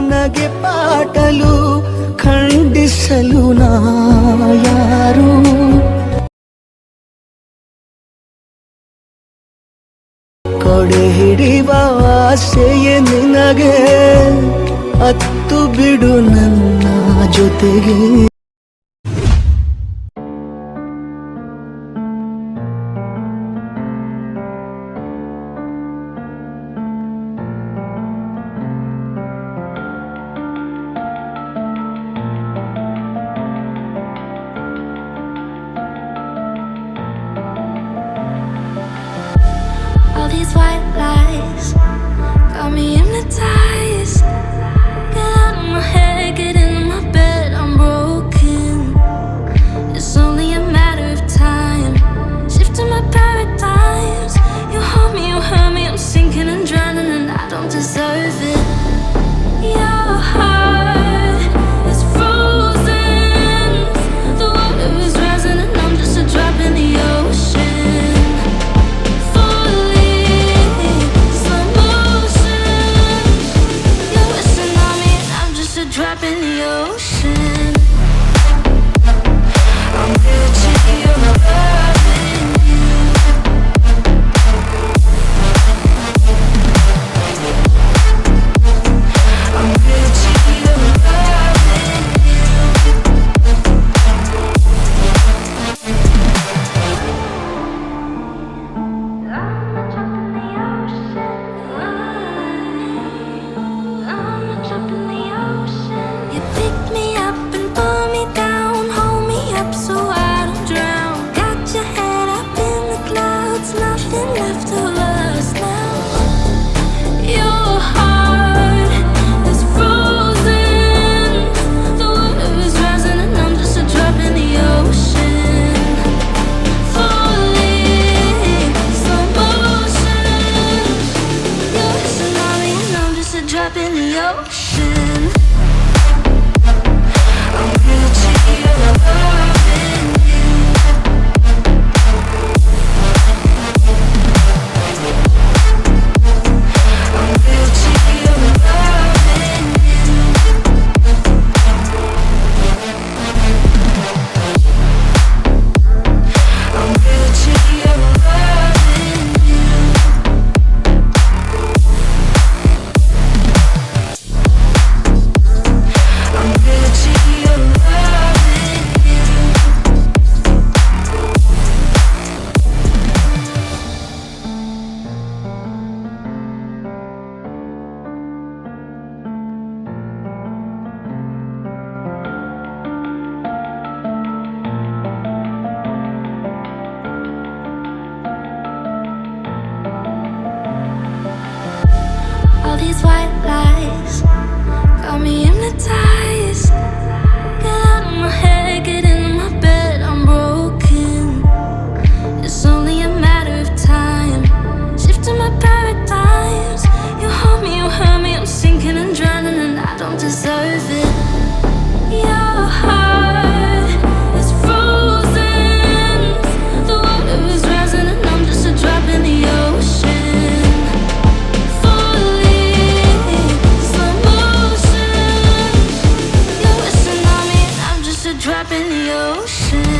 ನಿನಗೆ ಪಾಟಲು ಖಂಡಿಸಲು ನಾ ಯಾರು. ಕೊಡೆ ಹಿಡಿವ ಆಸೆಯೇ ನಿನಗೆ, ಅತ್ತು ಬಿಡು ನನ್ನ ಜೊತೆಗೆ. All these white lies got me hypnotized. Get out of my head, get into my bed, I'm broken. It's only a matter of time, shifting my paradigms. You hold me, you hurt me, I'm sinking and drowning, and I don't deserve it. Your heart is frozen, the water is rising and I'm just a drop in the ocean. Drop in the ocean. I'm guilty of loving you. I'm guilty of loving you. I'm a drop in the ocean. I'm a drop in the ocean. You pick me up and pull me down, hold me up so I don't drown. Got your head up in the clouds, nothing left of us now. Your heart is frozen, the water is rising and I'm just a drop in the ocean. Falling, slow motion. You're a tsunami and I'm just a drop in the ocean. I'm guilty of loving you. I'm guilty of loving you. I'm guilty of loving you. I'm guilty of loving you. All these white lies got me hypnotized. Get out of my head, get into my bed, I'm broken. It's only a matter of time, shifting my paradigms. You hold me, you hurt me, I'm sinking and drowning, and I don't deserve it. Your heart is frozen, the water is rising and I'm just a drop in the ocean. Falling, slow motion. You're a tsunami and I'm just a drop in the ocean.